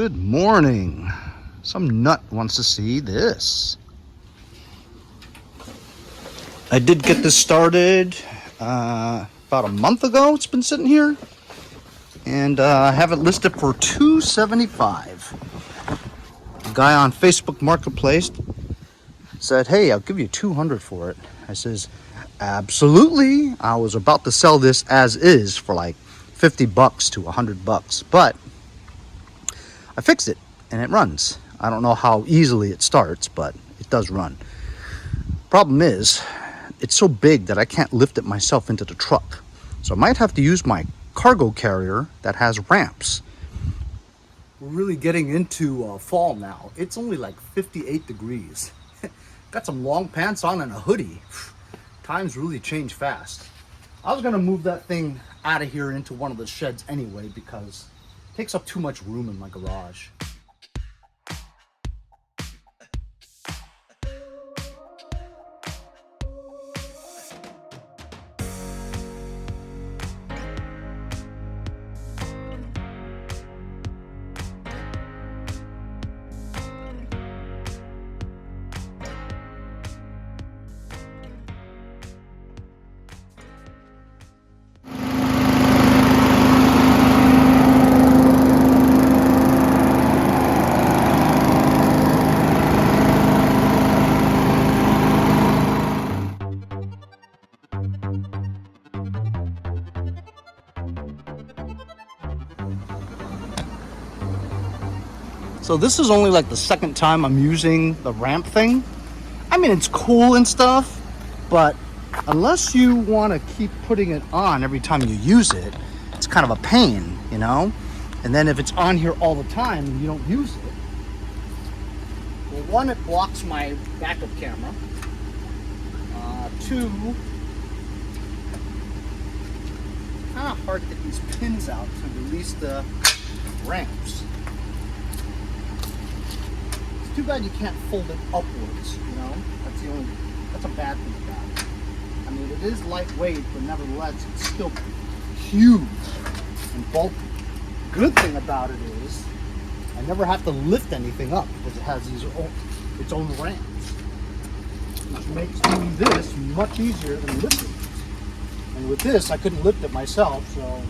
Good morning. Some nut wants to see this. I did get this started about a month ago. It's been sitting here, and I have it listed for $275. A guy on Facebook Marketplace said, "Hey, I'll give you $200 for it." I says, "Absolutely." I was about to sell this as is for like $50 to $100, but I fixed it and it runs. I don't know how easily it starts, but it does run. Problem is, it's so big that I can't lift it myself into the truck. So I might have to use my cargo carrier that has ramps. We're really getting into fall now. It's only like 58 degrees. Got some long pants on and a hoodie. Times really change fast. I was gonna move that thing out of here into one of the sheds anyway because it takes up too much room in my garage. So this is only like the second time I'm using the ramp thing. I mean, it's cool and stuff, but unless you want to keep putting it on every time you use it, it's kind of a pain, you know? And then if it's on here all the time and you don't use it, well, one, it blocks my backup camera. Two, kind of hard to get these pins out to release the ramps. Too bad you can't fold it upwards, you know? That's a bad thing about it. I mean, it is lightweight, but nevertheless, it's still huge and bulky. Good thing about it is, I never have to lift anything up because it has its own ramps, which makes doing this much easier than lifting it. And with this, I couldn't lift it myself, so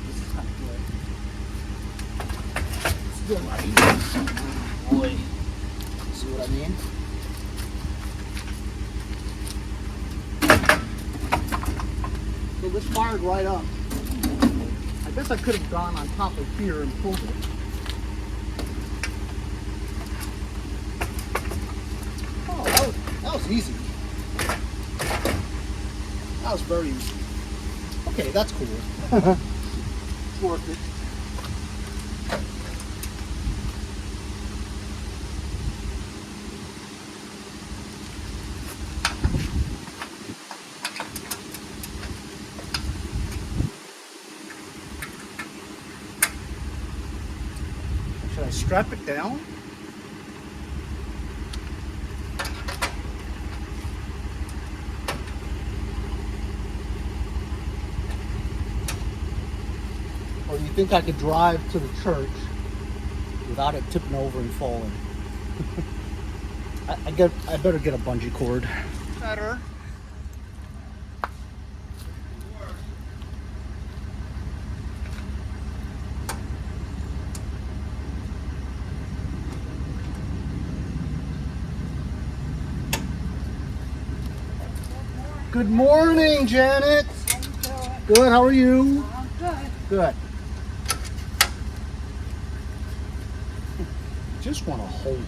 this is kind of good. Still not easy. Boy, see what I mean? So this fired right up. I guess I could have gone on top of here and pulled it. Oh, that was easy. That was very easy. Okay, that's cool. It's worth it. Should I strap it down? Or do you think I could drive to the church without it tipping over and falling? I better get a bungee cord. Better. Good morning, Janet. Good, how are you? I'm good. Good. Just want to hold it.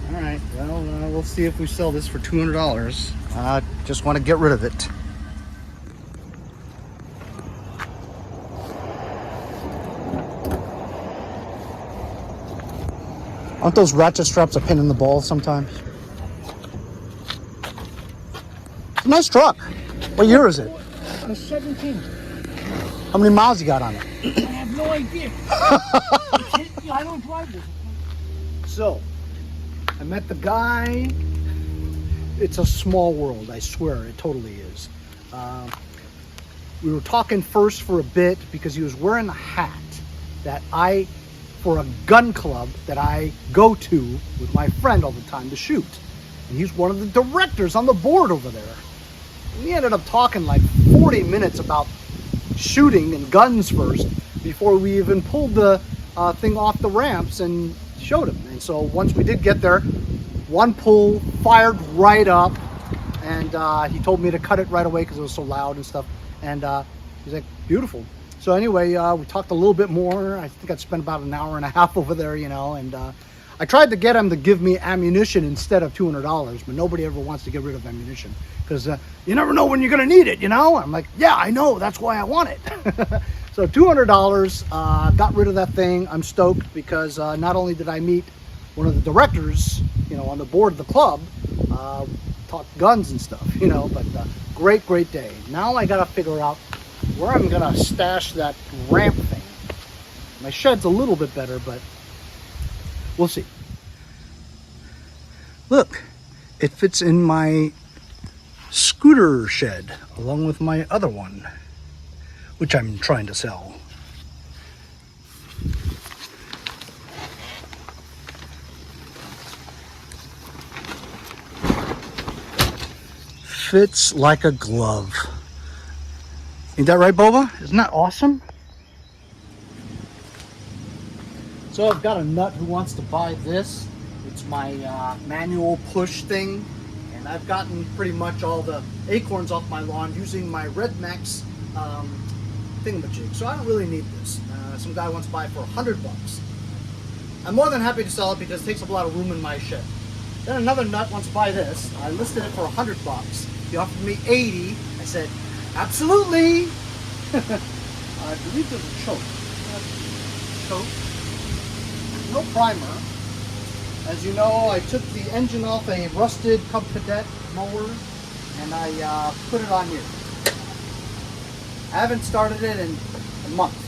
All right, well, we'll see if we sell this for $200. Just want to get rid of it. Aren't those ratchet straps a pain in the ball sometimes? It's a nice truck. What year is it? A 17. How many miles you got on it? I have no idea. I don't drive this. So, I met the guy. It's a small world, I swear, it totally is. We were talking first for a bit because he was wearing a hat. that for a gun club that I go to with my friend all the time to shoot. And he's one of the directors on the board over there. We ended up talking like 40 minutes about shooting and guns first before we even pulled the thing off the ramps and showed him. And so once we did get there, one pull fired right up, and he told me to cut it right away because it was so loud and stuff. And he's like, beautiful. So anyway, we talked a little bit more. I think I'd spent about an hour and a half over there, you know, and I tried to get him to give me ammunition instead of $200, but nobody ever wants to get rid of ammunition because you never know when you're going to need it, you know? I'm like, yeah, I know. That's why I want it. So $200, got rid of that thing. I'm stoked because not only did I meet one of the directors, you know, on the board of the club, talk guns and stuff, you know, but great day. Now I got to figure out where I'm going to stash that ramp thing. My shed's a little bit better, but we'll see. Look, it fits in my scooter shed along with my other one, which I'm trying to sell. Fits like a glove. Ain't that right, Boba? Isn't that awesome? So I've got a nut who wants to buy this. It's my manual push thing, and I've gotten pretty much all the acorns off my lawn using my Red Max thingamajig. So I don't really need this. Some guy wants to buy it for $100. I'm more than happy to sell it because it takes up a lot of room in my shed. Then another nut wants to buy this. I listed it for $100. He offered me 80. I said, absolutely. I believe there's a choke. Choke. No primer. As you know, I took the engine off a rusted Cub Cadet mower and I put it on here. I haven't started it in a month.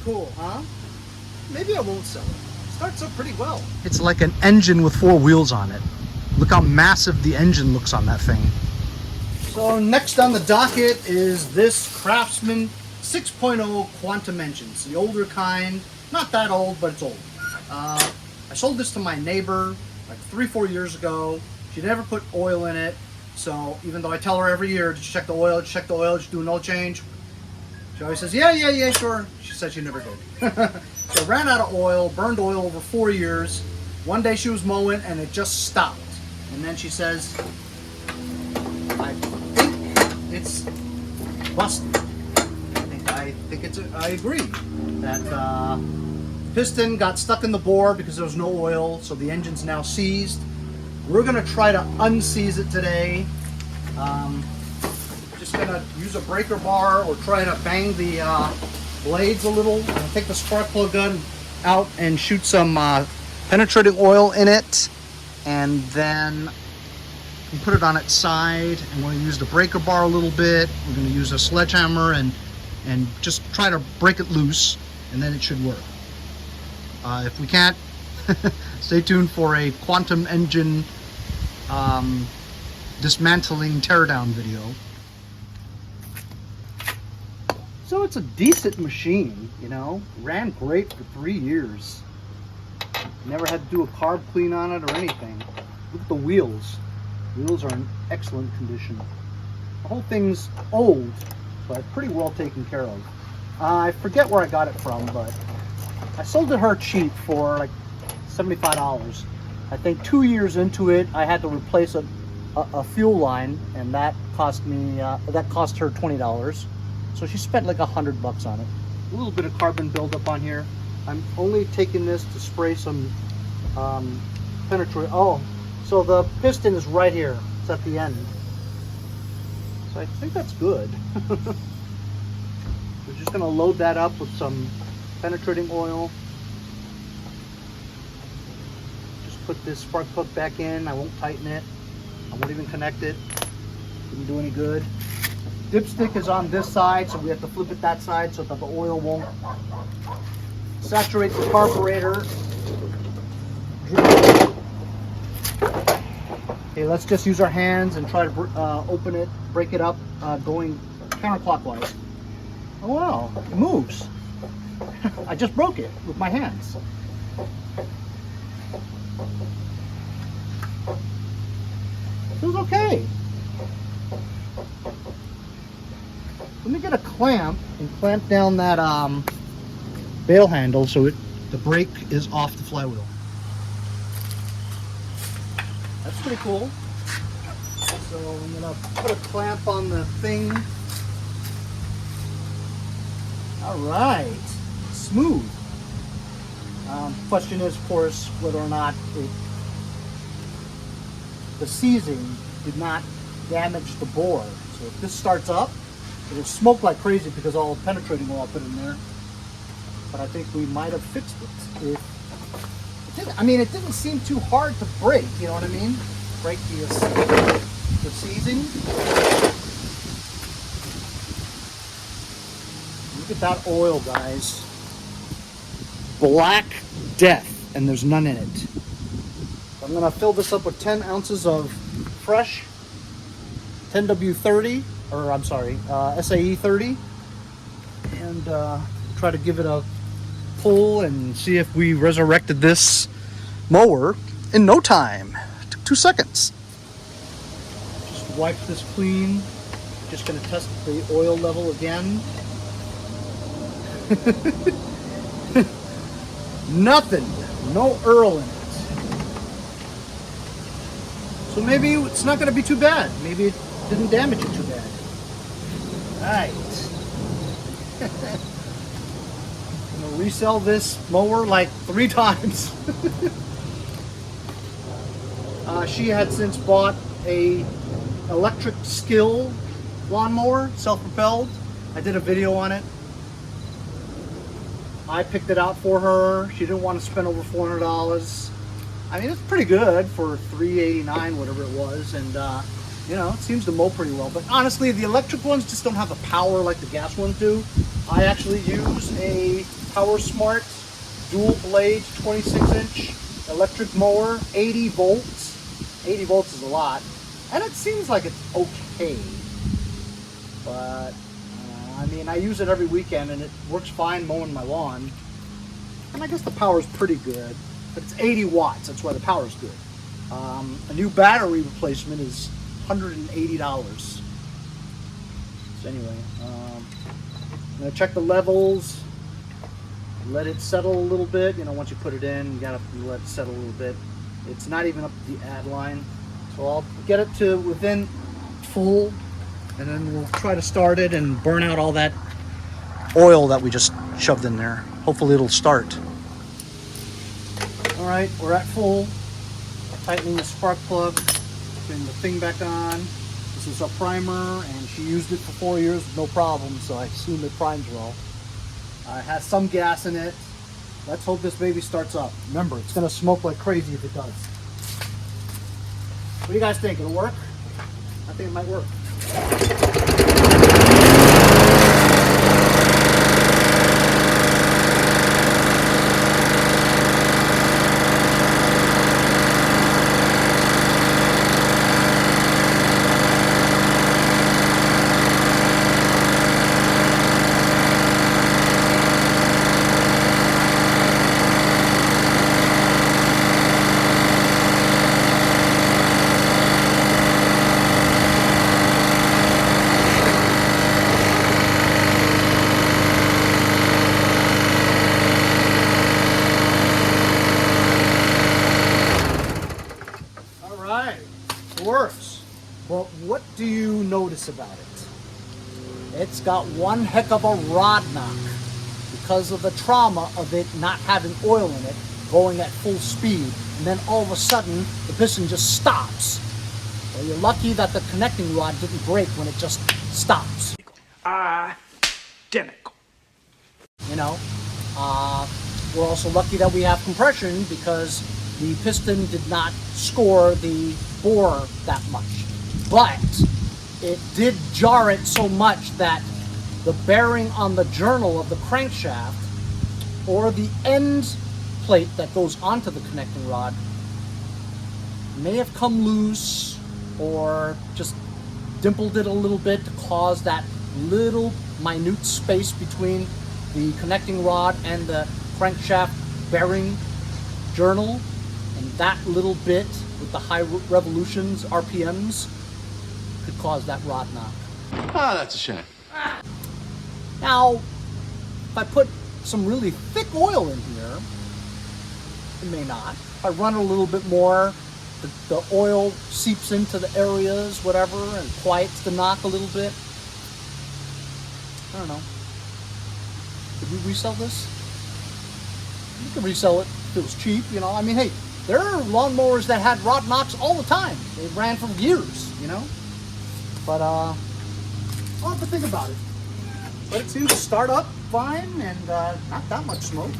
Cool, huh? Maybe I won't sell it. It starts up pretty well. It's like an engine with 4 wheels on it. Look how massive the engine looks on that thing. So next on the docket is this Craftsman 6.0 Quantum engine. It's the older kind. Not that old, but it's old. I sold this to my neighbor like 3-4 years ago. She never put oil in it. So even though I tell her every year to check the oil, just do an oil change. She always says, yeah, sure. She said she never did. So I ran out of oil, burned oil over 4 years. One day she was mowing and it just stopped. And then she says, I think it's busted. I agree that piston got stuck in the bore because there was no oil, so the engine's now seized. We're gonna try to unseize it today. Just gonna use a breaker bar or try to bang the blades a little. I'm gonna take the spark plug gun out and shoot some penetrating oil in it, and then put it on its side. And we're gonna use the breaker bar a little bit. We're gonna use a sledgehammer and just try to break it loose, and then it should work. If we can't, stay tuned for a quantum engine dismantling teardown video. So it's a decent machine, you know, ran great for 3 years. Never had to do a carb clean on it or anything. Look at the wheels. Wheels are in excellent condition. The whole thing's old, but pretty well taken care of. I forget where I got it from, but I sold it her cheap for like $75. I think 2 years into it, I had to replace a fuel line, and that cost me that cost her $20. So she spent like $100 on it. A little bit of carbon buildup on here. I'm only taking this to spray some penetrate. Oh, so the piston is right here. It's at the end. So I think that's good. We're just gonna load that up with some penetrating oil. Just put this spark plug back in. I won't tighten it. I won't even connect it. Didn't do any good. Dipstick is on this side, so we have to flip it that side so that the oil won't saturate the carburetor. Okay, let's just use our hands and try to open it, break it up, going counterclockwise. Oh wow, it moves. I just broke it with my hands. Feels okay. Let me get a clamp and clamp down that bail handle so the brake is off the flywheel. That's pretty cool. So I'm gonna put a clamp on the thing. All right, smooth. Question is, of course, whether or not the seizing did not damage the bore. So if this starts up, it'll smoke like crazy because all the penetrating oil I put in there. But I think we might have fixed it. I mean, it didn't seem too hard to break, you know what I mean? Break the seizing. Look at that oil, guys. Black death, and there's none in it. I'm gonna fill this up with 10 ounces of fresh 10W30, or I'm sorry, SAE 30, and try to give it a pull and see if we resurrected this mower in no time. It took 2 seconds. Just wipe this clean. Just gonna test the oil level again. Nothing, no Earl in it. So maybe it's not gonna be too bad. Maybe it didn't damage it too bad. All right. I'm gonna resell this mower like 3 times. She had since bought a electric skill lawnmower, self-propelled. I did a video on it. I picked it out for her. She didn't want to spend over $400. I mean, it's pretty good for $389, whatever it was, and you know, it seems to mow pretty well. But honestly, the electric ones just don't have the power like the gas ones do. I actually use a Power Smart dual blade 26-inch electric mower, 80 volts. 80 volts is a lot, and it seems like it's okay. But I mean, I use it every weekend, and it works fine mowing my lawn. And I guess the power is pretty good. But it's 80 watts, that's why the power is good. A new battery replacement is $180. So anyway, I'm gonna check the levels, let it settle a little bit. You know, once you put it in, you gotta let it settle a little bit. It's not even up to the add line. So I'll get it to within full, and then we'll try to start it and burn out all that oil that we just shoved in there. Hopefully it'll start. All right, we're at full. Tightening the spark plug, putting the thing back on. This is a primer, and she used it for 4 years with no problem, so I assume it primes well. It has some gas in it. Let's hope this baby starts up. Remember, it's gonna smoke like crazy if it does. What do you guys think? It'll work? I think it might work. Works. But what do you notice about it? It's got one heck of a rod knock because of the trauma of it not having oil in it, going at full speed, and then all of a sudden the piston just stops. Well, you're lucky that the connecting rod didn't break when it just stops. Identical. You know, we're also lucky that we have compression because the piston did not score the bore that much. But it did jar it so much that the bearing on the journal of the crankshaft or the end plate that goes onto the connecting rod may have come loose or just dimpled it a little bit to cause that little minute space between the connecting rod and the crankshaft bearing journal, and that little bit with the high revolutions, RPMs, could cause that rod knock. Ah, that's a shame. Now, if I put some really thick oil in here, it may not. If I run a little bit more, the oil seeps into the areas, whatever, and quiets the knock a little bit. I don't know. Could we resell this? You could resell it if it was cheap, you know. I mean, hey, there are lawnmowers that had rod knocks all the time. They ran for years, you know. But I'll have to think about it. But it seems to start up fine and not that much smoke.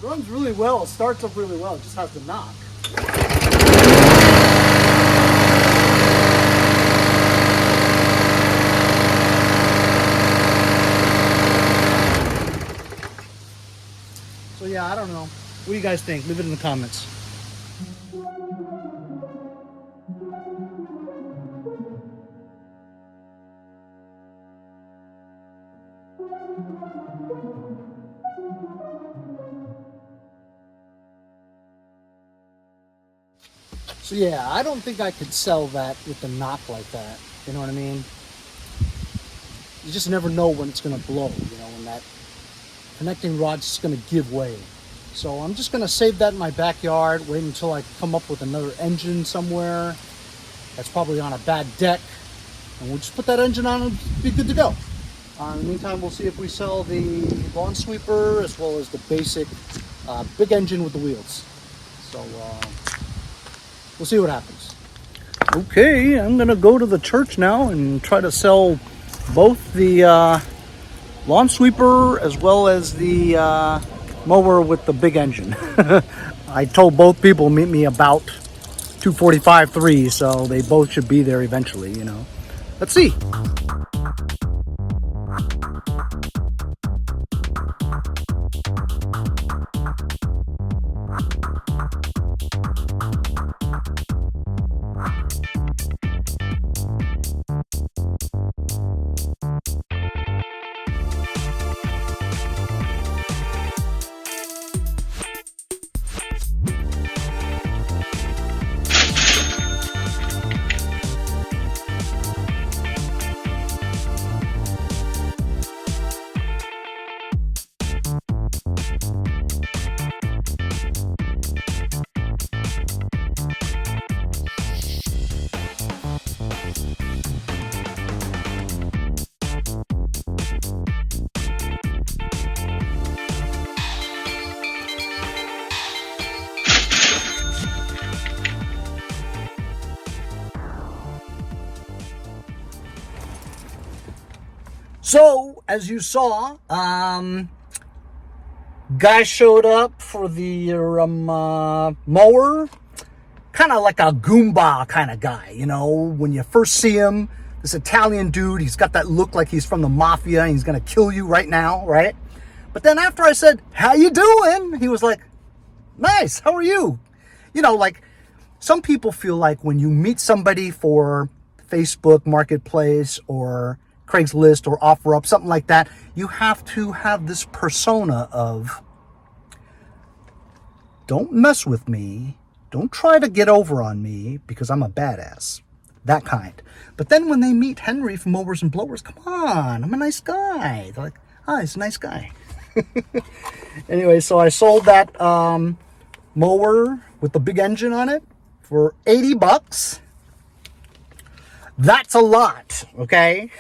Runs really well, it starts up really well, it just has to knock. So yeah, I don't know. What do you guys think? Leave it in the comments. So yeah, I don't think I could sell that with the knock like that. You know what I mean? You just never know when it's gonna blow, you know, when that connecting rod's just gonna give way. So I'm just gonna save that in my backyard, wait until I come up with another engine somewhere that's probably on a bad deck, and we'll just put that engine on and be good to go. In the meantime, we'll see if we sell the lawn sweeper as well as the basic big engine with the wheels. So we'll see what happens. Okay, I'm gonna go to the church now and try to sell both the lawn sweeper as well as the mower with the big engine. I told both people meet me about 2:45, 3, so they both should be there eventually, you know. Let's see. So, as you saw, guy showed up for the mower, kind of like a Goomba kind of guy, you know, when you first see him, this Italian dude, he's got that look like he's from the mafia and he's gonna kill you right now, right? But then after I said, how you doing? He was like, nice, how are you? You know, like, some people feel like when you meet somebody for Facebook Marketplace or Craigslist or OfferUp, something like that, you have to have this persona of, don't mess with me, don't try to get over on me because I'm a badass, that kind. But then when they meet Henry from Mowers and Blowers, come on, I'm a nice guy. They're like, oh, he's a nice guy. Anyway, so I sold that mower with the big engine on it for 80 bucks. That's a lot, okay?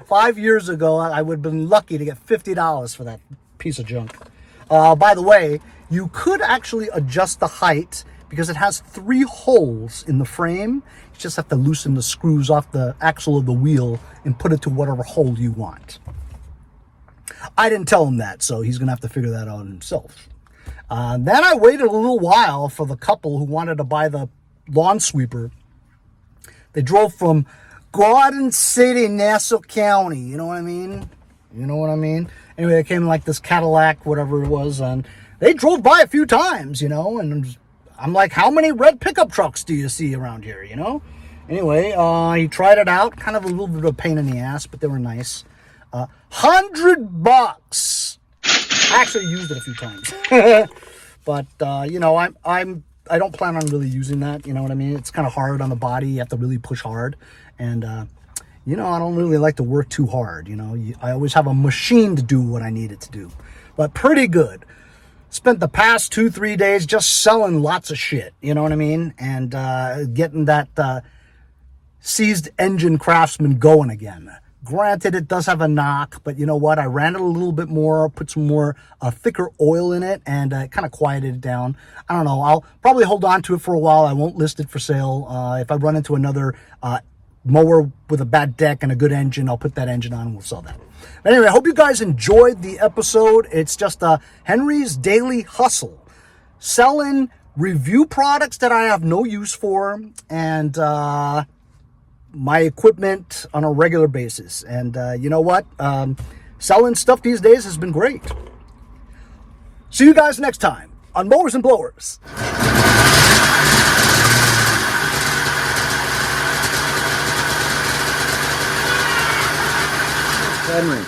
5 years ago, I would have been lucky to get $50 for that piece of junk. By the way, you could actually adjust the height because it has 3 holes in the frame. You just have to loosen the screws off the axle of the wheel and put it to whatever hole you want. I didn't tell him that, so he's going to have to figure that out himself. Then I waited a little while for the couple who wanted to buy the lawn sweeper. They drove from Garden City, Nassau County. You know what I mean? You know what I mean? Anyway, they came in like this Cadillac, whatever it was, and they drove by a few times, you know, and I'm like, how many red pickup trucks do you see around here, you know? Anyway, he tried it out. Kind of a little bit of a pain in the ass, but they were nice. $100. I actually used it a few times. But, you know, I don't plan on really using that, you know what I mean? It's kind of hard on the body. You have to really push hard. And, you know, I don't really like to work too hard, you know? I always have a machine to do what I need it to do. But pretty good. Spent the past 2-3 days just selling lots of shit, you know what I mean? And getting that seized engine Craftsman going again. Granted, it does have a knock, but you know what? I ran it a little bit more, put some more thicker oil in it, and kind of quieted it down. I don't know. I'll probably hold on to it for a while. I won't list it for sale. If I run into another mower with a bad deck and a good engine, I'll put that engine on and we'll sell that. But anyway, I hope you guys enjoyed the episode. It's just Henry's Daily Hustle. Selling review products that I have no use for, and my equipment on a regular basis. And you know what? Selling stuff these days has been great. See you guys next time on Mowers and Blowers. Henry.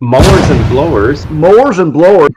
Mowers and blowers. Mowers and Blowers.